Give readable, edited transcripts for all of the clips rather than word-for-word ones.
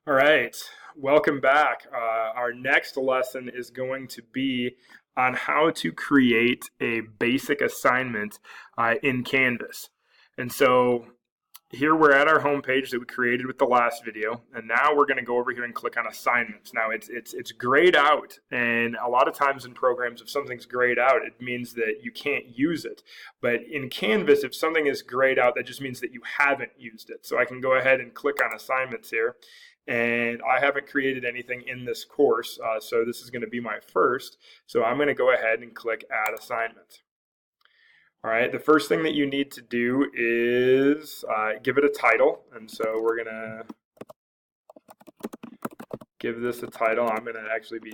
All right, welcome back. Our next lesson is going to be on how to create a basic assignment in Canvas. And so here we're at our homepage that we created with the last video, and now we're going to go over here and click on assignments. Now it's grayed out, and a lot of times in programs, if something's grayed out, it means that you can't use it. But in Canvas, if something is grayed out, that just means that you haven't used it. So I can go ahead and click on assignments here, and I haven't created anything in this course, so this is going to be my first. So I'm going to go ahead and click Add Assignment. All right, the first thing that you need to do is give it a title, and so we're going to give this a title. I'm going to actually be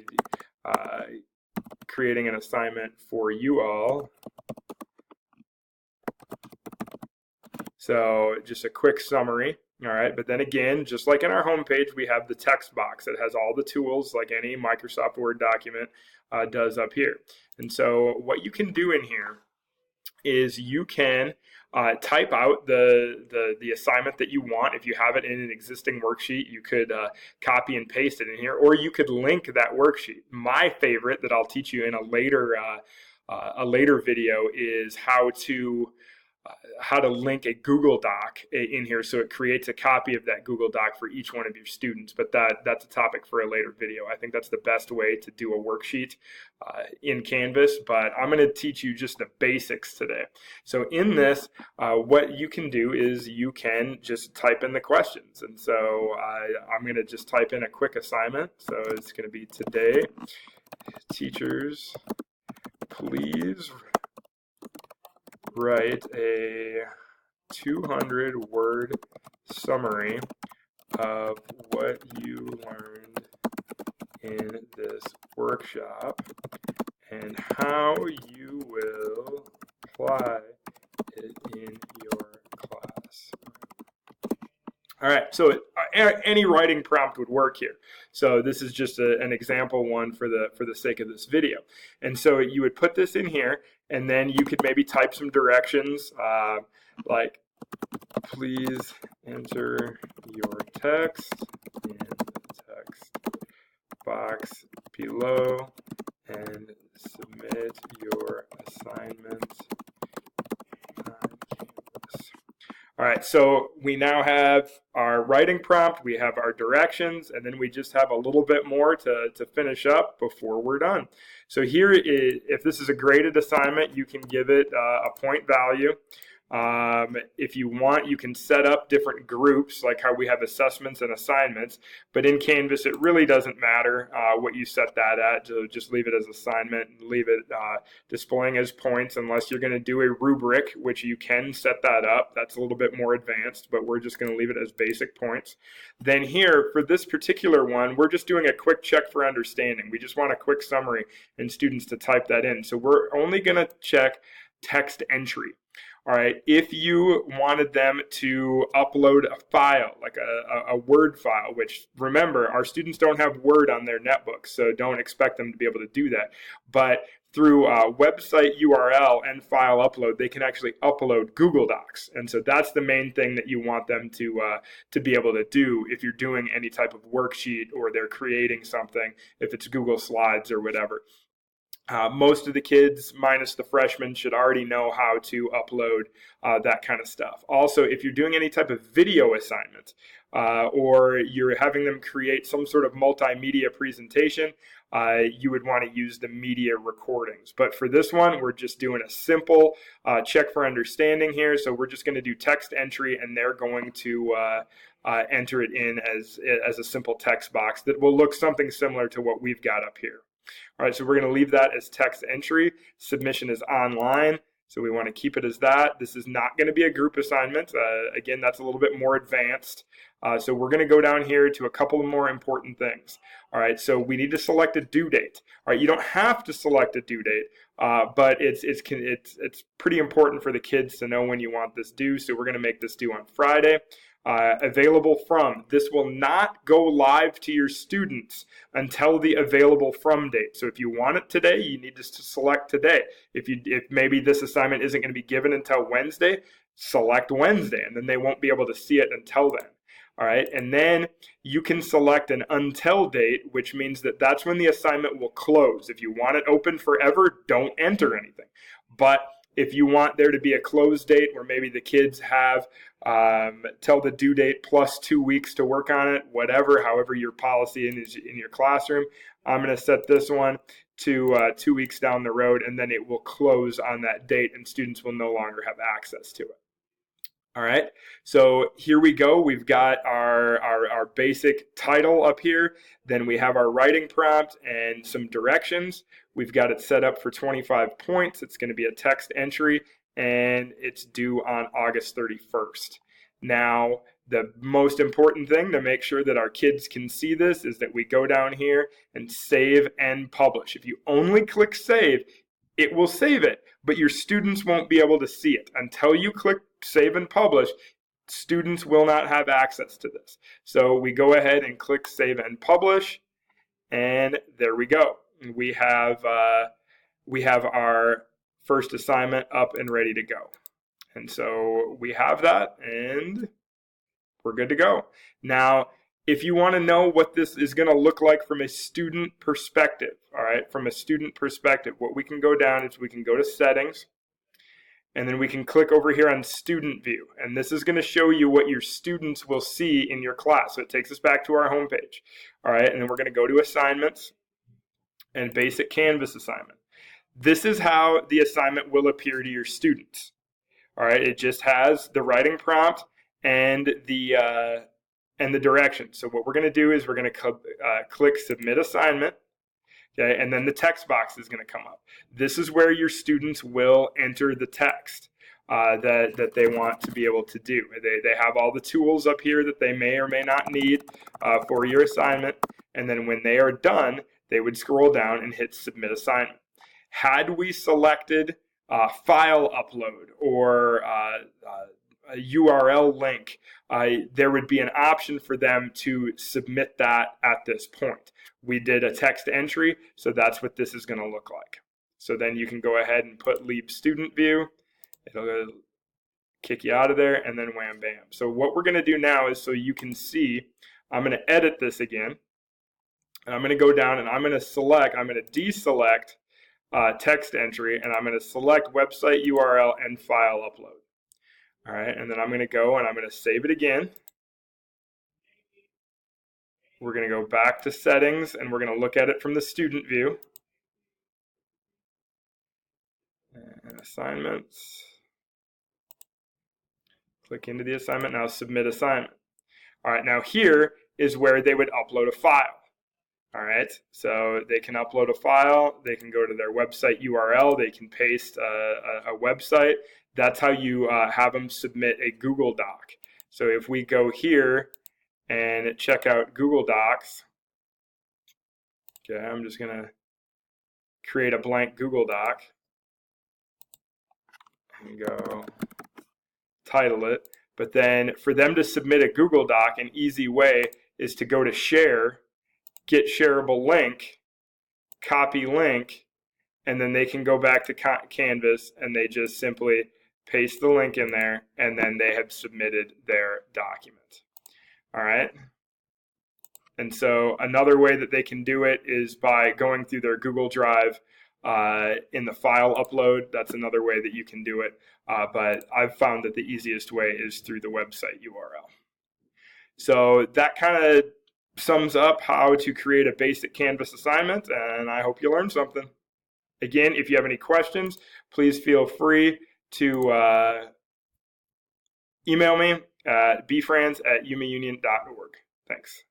creating an assignment for you all. So just a quick summary. All right, but then again, just like in our homepage, we have the text box that has all the tools like any Microsoft Word document does up here. And so what you can do in here is you can type out the assignment that you want. If you have it in an existing worksheet, you could copy and paste it in here, or you could link that worksheet. My favorite that I'll teach you in a later video is how to link a Google Doc in here so it creates a copy of that Google Doc for each one of your students. But that's a topic for a later video. I think that's the best way to do a worksheet in Canvas, but I'm going to teach you just the basics today. So in this, what you can do is you can just type in the questions. And so I'm going to just type in a quick assignment. So it's going to be today, teachers, please write a 200-word summary of what you learned in this workshop and how you will apply it in your class. All right, so any writing prompt would work here. So this is just an example one for the sake of this video. And so you would put this in here, and then you could maybe type some directions like, please enter your text in the text box below and submit your assignment on Canvas. All right, so we now have our writing prompt, we have our directions, and then we just have a little bit more to finish up before we're done. So here, if this is a graded assignment, you can give it a point value. If you want, you can set up different groups, like how we have assessments and assignments, but in Canvas, it really doesn't matter what you set that at. So just leave it as assignment and leave it displaying as points, unless you're going to do a rubric, which you can set that up. That's a little bit more advanced, but we're just going to leave it as basic points. Then here, for this particular one, we're just doing a quick check for understanding. We just want a quick summary and students to type that in. So we're only going to check text entry. All right, if you wanted them to upload a file, like a Word file, which remember, our students don't have Word on their netbooks, so don't expect them to be able to do that. But through website URL and file upload, they can actually upload Google Docs. And so that's the main thing that you want them to be able to do if you're doing any type of worksheet or they're creating something, if it's Google Slides or whatever. Most of the kids, minus the freshmen, should already know how to upload that kind of stuff. Also, if you're doing any type of video assignment or you're having them create some sort of multimedia presentation, you would want to use the media recordings. But for this one, we're just doing a simple check for understanding here. So we're just going to do text entry, and they're going to enter it in as a simple text box that will look something similar to what we've got up here. All right, so we're going to leave that as text entry. Submission is online, so we want to keep it as that. This is not going to be a group assignment. Again, that's a little bit more advanced. So we're going to go down here to a couple of more important things. All right, so we need to select a due date. All right, you don't have to select a due date, but it's pretty important for the kids to know when you want this due. So we're going to make this due on Friday. Available from. This will not go live to your students until the available from date. So if you want it today, you need to select today. If maybe this assignment isn't going to be given until Wednesday, select Wednesday, and then they won't be able to see it until then. All right, and then you can select an until date, which means that that's when the assignment will close. If you want it open forever, don't enter anything. But if you want there to be a close date where maybe the kids have till the due date plus 2 weeks to work on it, whatever, however your policy is in your classroom, I'm going to set this one to 2 weeks down the road, and then it will close on that date and students will no longer have access to it. All right, so here we go. We've got our basic title up here. Then we have our writing prompt and some directions. We've got it set up for 25 points. It's going to be a text entry, and it's due on August 31st. Now, the most important thing to make sure that our kids can see this is that we go down here and save and publish. If you only click save, it will save it, but your students won't be able to see it. Until you click save and publish, students will not have access to this. So we go ahead and click save and publish, and there we go. We have our first assignment up and ready to go. And so we have that, and we're good to go. Now, if you want to know what this is going to look like from a student perspective, all right, from a student perspective, what we can go down is we can go to settings, and then we can click over here on student view. And this is going to show you what your students will see in your class. So it takes us back to our home page. All right, and then we're going to go to assignments and basic Canvas assignment. This is how the assignment will appear to your students. All right, it just has the writing prompt and the directions. So what we're going to do is we're going to click submit assignment. Okay, and then the text box is going to come up. This is where your students will enter the text that they want to be able to do. They have all the tools up here that they may or may not need for your assignment. And then when they are done, they would scroll down and hit submit assignment. Had we selected file upload or a URL link, there would be an option for them to submit that at this point. We did a text entry, so that's what this is going to look like. So then you can go ahead and put leave student view. It'll kick you out of there, and then wham bam. So what we're going to do now is, so you can see, I'm going to edit this again, and I'm going to go down and I'm going to deselect text entry, and I'm going to select website URL and file upload. All right, and then I'm going to go and I'm going to save it again. We're going to go back to settings, and we're going to look at it from the student view. And assignments. Click into the assignment. Now submit assignment. All right, now here is where they would upload a file. All right, so they can upload a file. They can go to their website URL. They can paste a website. That's how you have them submit a Google Doc. So if we go here and check out Google Docs, okay, I'm just going to create a blank Google Doc and go title it. But then for them to submit a Google Doc, an easy way is to go to share, get shareable link, copy link, and then they can go back to Canvas and they just simply paste the link in there, and then they have submitted their document. All right. And so another way that they can do it is by going through their Google Drive in the file upload. That's another way that you can do it. But I've found that the easiest way is through the website URL. So that kind of sums up how to create a basic Canvas assignment, and I hope you learned something. Again, if you have any questions, please feel free to email me at bfrans@umaunion.org. Thanks.